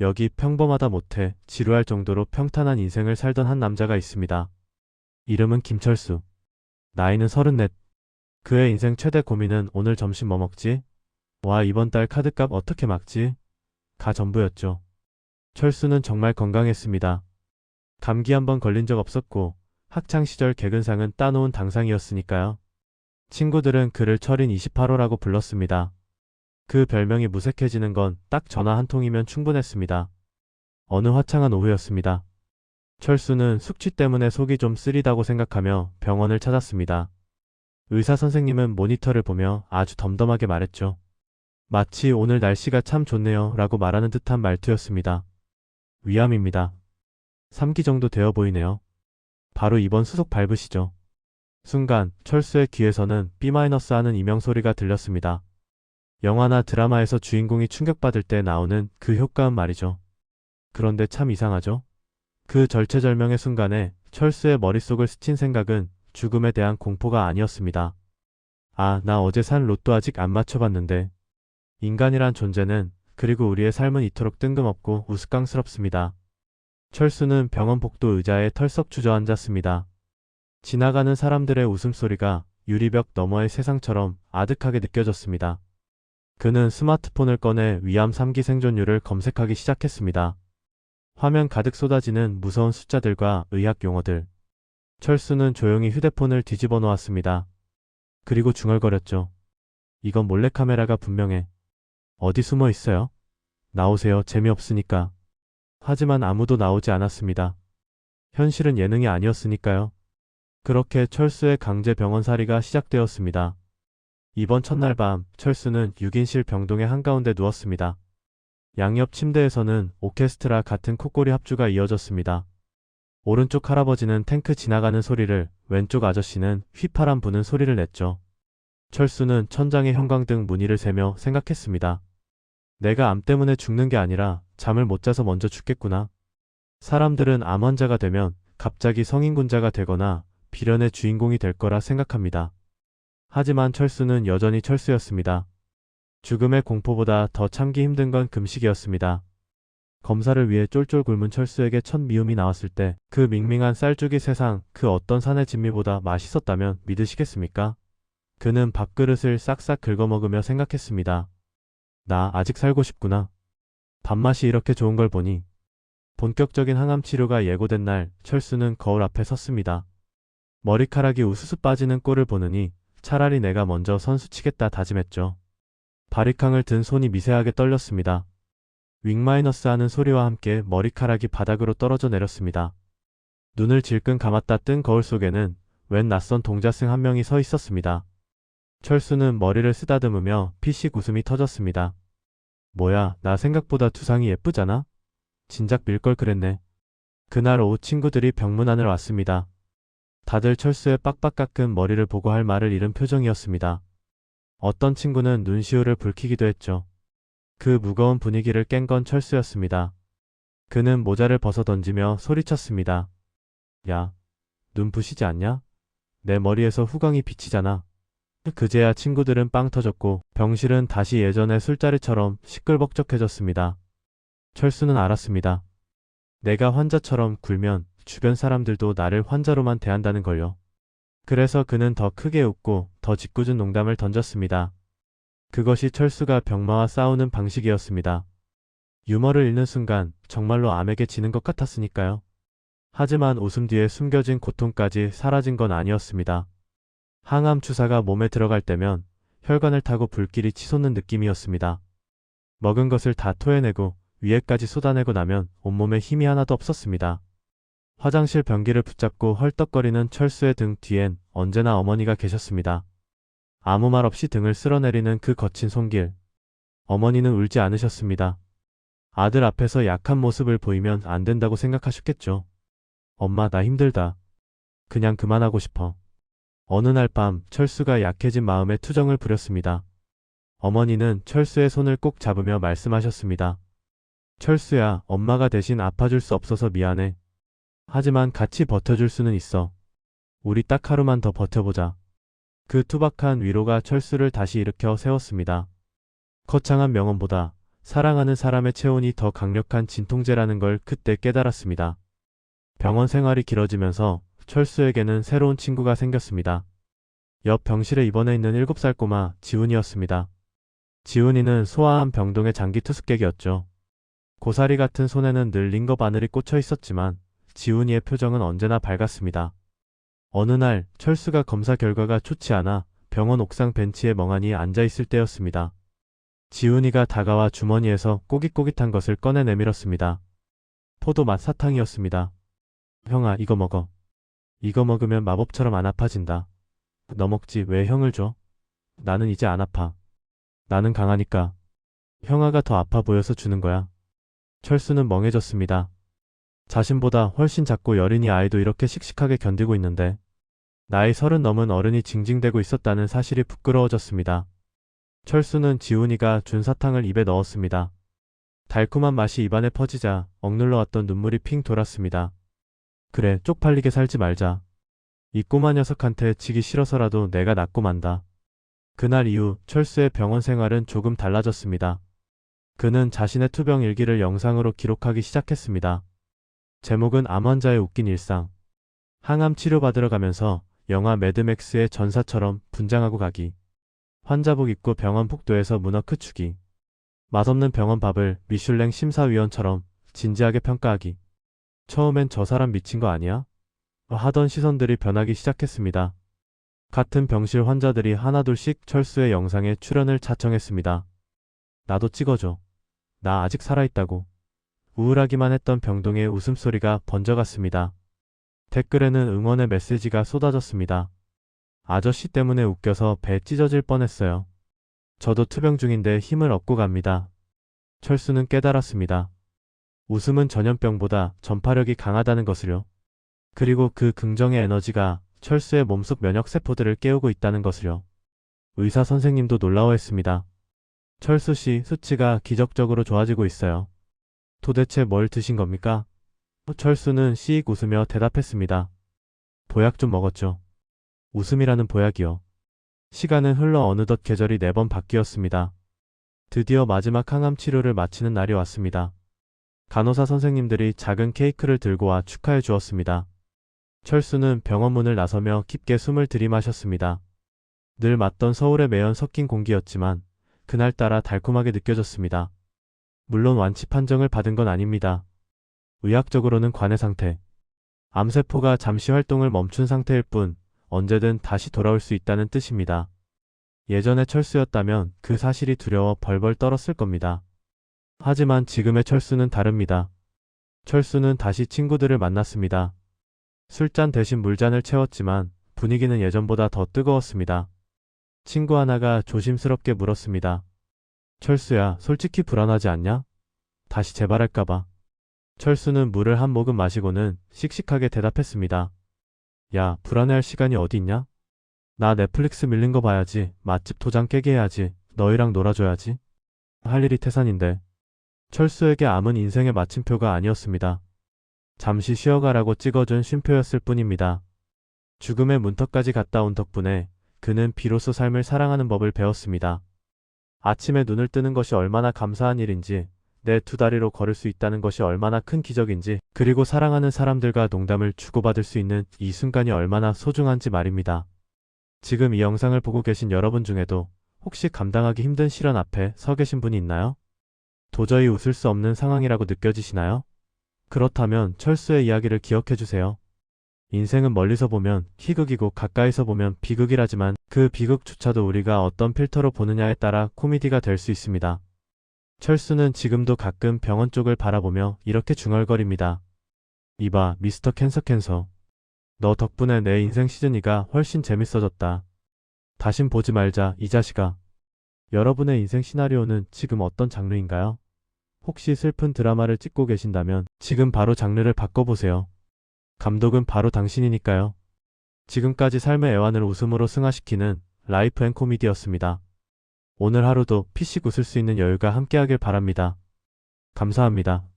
여기 평범하다 못해 지루할 정도로 평탄한 인생을 살던 한 남자가 있습니다. 이름은 김철수. 나이는 34. 그의 인생 최대 고민은 오늘 점심 뭐 먹지? 와, 이번 달 카드값 어떻게 막지? 가 전부였죠. 철수는 정말 건강했습니다. 감기 한 번 걸린 적 없었고 학창시절 개근상은 따놓은 당상이었으니까요. 친구들은 그를 철인 28호라고 불렀습니다. 그 별명이 무색해지는 건 딱 전화 한 통이면 충분했습니다. 어느 화창한 오후였습니다. 철수는 숙취 때문에 속이 좀 쓰리다고 생각하며 병원을 찾았습니다. 의사 선생님은 모니터를 보며 아주 덤덤하게 말했죠. 마치 오늘 날씨가 참 좋네요 라고 말하는 듯한 말투였습니다. 위암입니다. 3기 정도 되어 보이네요. 바로 이번 수속 밟으시죠. 순간 철수의 귀에서는 B- 하는 이명소리가 들렸습니다. 영화나 드라마에서 주인공이 충격받을 때 나오는 그 효과음 말이죠. 그런데 참 이상하죠? 그 절체절명의 순간에 철수의 머릿속을 스친 생각은 죽음에 대한 공포가 아니었습니다. 아, 나 어제 산 로또 아직 안 맞춰봤는데. 인간이란 존재는, 그리고 우리의 삶은 이토록 뜬금없고 우스꽝스럽습니다. 철수는 병원 복도 의자에 털썩 주저앉았습니다. 지나가는 사람들의 웃음소리가 유리벽 너머의 세상처럼 아득하게 느껴졌습니다. 그는 스마트폰을 꺼내 위암 3기 생존율을 검색하기 시작했습니다. 화면 가득 쏟아지는 무서운 숫자들과 의학 용어들. 철수는 조용히 휴대폰을 뒤집어 놓았습니다. 그리고 중얼거렸죠. 이건 몰래카메라가 분명해. 어디 숨어 있어요? 나오세요. 재미없으니까. 하지만 아무도 나오지 않았습니다. 현실은 예능이 아니었으니까요. 그렇게 철수의 강제 병원살이가 시작되었습니다. 이번 첫날 밤 철수는 6인실 병동의 한가운데 누웠습니다. 양옆 침대에서는 오케스트라 같은 콧소리 합주가 이어졌습니다. 오른쪽 할아버지는 탱크 지나가는 소리를, 왼쪽 아저씨는 휘파람 부는 소리를 냈죠. 철수는 천장의 형광등 무늬를 세며 생각했습니다. 내가 암 때문에 죽는 게 아니라 잠을 못 자서 먼저 죽겠구나. 사람들은 암 환자가 되면 갑자기 성인군자가 되거나 비련의 주인공이 될 거라 생각합니다. 하지만 철수는 여전히 철수였습니다. 죽음의 공포보다 더 참기 힘든 건 금식이었습니다. 검사를 위해 쫄쫄 굶은 철수에게 첫 미움이 나왔을 때 그 밍밍한 쌀죽이 세상 그 어떤 산의 진미보다 맛있었다면 믿으시겠습니까? 그는 밥그릇을 싹싹 긁어먹으며 생각했습니다. 나 아직 살고 싶구나. 밥맛이 이렇게 좋은 걸 보니. 본격적인 항암 치료가 예고된 날 철수는 거울 앞에 섰습니다. 머리카락이 우수수 빠지는 꼴을 보느니 차라리 내가 먼저 선수 치겠다 다짐했죠. 바리캉을 든 손이 미세하게 떨렸습니다. 윙마이너스 하는 소리와 함께 머리카락이 바닥으로 떨어져 내렸습니다. 눈을 질끈 감았다 뜬 거울 속에는 웬 낯선 동자승 한 명이 서 있었습니다. 철수는 머리를 쓰다듬으며 피식 웃음이 터졌습니다. 뭐야, 나 생각보다 두상이 예쁘잖아? 진작 밀 걸 그랬네. 그날 오후 친구들이 병문안을 왔습니다. 다들 철수의 빡빡 깎은 머리를 보고 할 말을 잃은 표정이었습니다. 어떤 친구는 눈시울을 붉히기도 했죠. 그 무거운 분위기를 깬 건 철수였습니다. 그는 모자를 벗어 던지며 소리쳤습니다. 야, 눈 부시지 않냐? 내 머리에서 후광이 비치잖아. 그제야 친구들은 빵 터졌고 병실은 다시 예전의 술자리처럼 시끌벅적해졌습니다. 철수는 알았습니다. 내가 환자처럼 굴면 주변 사람들도 나를 환자로만 대한다는 걸요. 그래서 그는 더 크게 웃고 더 짓궂은 농담을 던졌습니다. 그것이 철수가 병마와 싸우는 방식이었습니다. 유머를 잃는 순간 정말로 암에게 지는 것 같았으니까요. 하지만 웃음 뒤에 숨겨진 고통까지 사라진 건 아니었습니다. 항암 주사가 몸에 들어갈 때면 혈관을 타고 불길이 치솟는 느낌이었습니다. 먹은 것을 다 토해내고 위에까지 쏟아내고 나면 온몸에 힘이 하나도 없었습니다. 화장실 변기를 붙잡고 헐떡거리는 철수의 등 뒤엔 언제나 어머니가 계셨습니다. 아무 말 없이 등을 쓸어내리는 그 거친 손길. 어머니는 울지 않으셨습니다. 아들 앞에서 약한 모습을 보이면 안 된다고 생각하셨겠죠. 엄마, 나 힘들다. 그냥 그만하고 싶어. 어느 날 밤 철수가 약해진 마음에 투정을 부렸습니다. 어머니는 철수의 손을 꼭 잡으며 말씀하셨습니다. 철수야, 엄마가 대신 아파줄 수 없어서 미안해. 하지만 같이 버텨줄 수는 있어. 우리 딱 하루만 더 버텨보자. 그 투박한 위로가 철수를 다시 일으켜 세웠습니다. 거창한 명언보다 사랑하는 사람의 체온이 더 강력한 진통제라는 걸 그때 깨달았습니다. 병원 생활이 길어지면서 철수에게는 새로운 친구가 생겼습니다. 옆 병실에 입원해 있는 7살 꼬마 지훈이었습니다. 지훈이는 소아암 병동의 장기 투숙객이었죠. 고사리 같은 손에는 늘 링거 바늘이 꽂혀 있었지만 지훈이의 표정은 언제나 밝았습니다. 어느 날 철수가 검사 결과가 좋지 않아 병원 옥상 벤치에 멍하니 앉아 있을 때였습니다. 지훈이가 다가와 주머니에서 꼬깃꼬깃한 것을 꺼내 내밀었습니다. 포도 맛 사탕이었습니다. 형아, 이거 먹어. 이거 먹으면 마법처럼 안 아파진다. 너 먹지 왜 형을 줘? 나는 이제 안 아파. 나는 강하니까. 형아가 더 아파 보여서 주는 거야. 철수는 멍해졌습니다. 자신보다 훨씬 작고 여린이 아이도 이렇게 씩씩하게 견디고 있는데 나이 30 넘은 어른이 징징대고 있었다는 사실이 부끄러워졌습니다. 철수는 지훈이가 준 사탕을 입에 넣었습니다. 달콤한 맛이 입안에 퍼지자 억눌러 왔던 눈물이 핑 돌았습니다. 그래, 쪽팔리게 살지 말자. 이 꼬마 녀석한테 지기 싫어서라도 내가 낫고 만다. 그날 이후 철수의 병원 생활은 조금 달라졌습니다. 그는 자신의 투병 일기를 영상으로 기록하기 시작했습니다. 제목은 암 환자의 웃긴 일상. 항암 치료받으러 가면서 영화 매드맥스의 전사처럼 분장하고 가기. 환자복 입고 병원 복도에서 문어 크추기. 맛없는 병원 밥을 미슐랭 심사위원처럼 진지하게 평가하기. 처음엔 저 사람 미친 거 아니야? 하던 시선들이 변하기 시작했습니다. 같은 병실 환자들이 하나둘씩 철수의 영상에 출연을 자청했습니다. 나도 찍어줘. 나 아직 살아있다고. 우울하기만 했던 병동의 웃음소리가 번져갔습니다. 댓글에는 응원의 메시지가 쏟아졌습니다. 아저씨 때문에 웃겨서 배 찢어질 뻔했어요. 저도 투병 중인데 힘을 얻고 갑니다. 철수는 깨달았습니다. 웃음은 전염병보다 전파력이 강하다는 것을요. 그리고 그 긍정의 에너지가 철수의 몸속 면역세포들을 깨우고 있다는 것을요. 의사 선생님도 놀라워했습니다. 철수 씨, 수치가 기적적으로 좋아지고 있어요. 도대체 뭘 드신 겁니까? 철수는 씩 웃으며 대답했습니다. 보약 좀 먹었죠. 웃음이라는 보약이요. 시간은 흘러 어느덧 계절이 4번 바뀌었습니다. 드디어 마지막 항암 치료를 마치는 날이 왔습니다. 간호사 선생님들이 작은 케이크를 들고 와 축하해 주었습니다. 철수는 병원 문을 나서며 깊게 숨을 들이마셨습니다. 늘 맡던 서울의 매연 섞인 공기였지만 그날따라 달콤하게 느껴졌습니다. 물론 완치 판정을 받은 건 아닙니다. 의학적으로는 관해 상태. 암세포가 잠시 활동을 멈춘 상태일 뿐 언제든 다시 돌아올 수 있다는 뜻입니다. 예전의 철수였다면 그 사실이 두려워 벌벌 떨었을 겁니다. 하지만 지금의 철수는 다릅니다. 철수는 다시 친구들을 만났습니다. 술잔 대신 물잔을 채웠지만 분위기는 예전보다 더 뜨거웠습니다. 친구 하나가 조심스럽게 물었습니다. 철수야, 솔직히 불안하지 않냐? 다시 재발할까봐. 철수는 물을 한 모금 마시고는 씩씩하게 대답했습니다. 야, 불안해할 시간이 어디 있냐? 나 넷플릭스 밀린 거 봐야지. 맛집 도장 깨게 해야지. 너희랑 놀아줘야지. 할 일이 태산인데. 철수에게 암은 인생의 마침표가 아니었습니다. 잠시 쉬어가라고 찍어준 쉼표였을 뿐입니다. 죽음의 문턱까지 갔다 온 덕분에 그는 비로소 삶을 사랑하는 법을 배웠습니다. 아침에 눈을 뜨는 것이 얼마나 감사한 일인지, 내 2다리로 걸을 수 있다는 것이 얼마나 큰 기적인지, 그리고 사랑하는 사람들과 농담을 주고받을 수 있는 이 순간이 얼마나 소중한지 말입니다. 지금 이 영상을 보고 계신 여러분 중에도 혹시 감당하기 힘든 시련 앞에 서 계신 분이 있나요? 도저히 웃을 수 없는 상황이라고 느껴지시나요? 그렇다면 철수의 이야기를 기억해주세요. 인생은 멀리서 보면 희극이고 가까이서 보면 비극이라지만 그 비극조차도 우리가 어떤 필터로 보느냐에 따라 코미디가 될 수 있습니다. 철수는 지금도 가끔 병원 쪽을 바라보며 이렇게 중얼거립니다. 이봐, 미스터 캔서. 너 덕분에 내 인생 시즌2가 훨씬 재밌어졌다. 다신 보지 말자, 이 자식아. 여러분의 인생 시나리오는 지금 어떤 장르인가요? 혹시 슬픈 드라마를 찍고 계신다면 지금 바로 장르를 바꿔보세요. 감독은 바로 당신이니까요. 지금까지 삶의 애환을 웃음으로 승화시키는 라이프 앤 코미디였습니다. 오늘 하루도 피식 웃을 수 있는 여유가 함께하길 바랍니다. 감사합니다.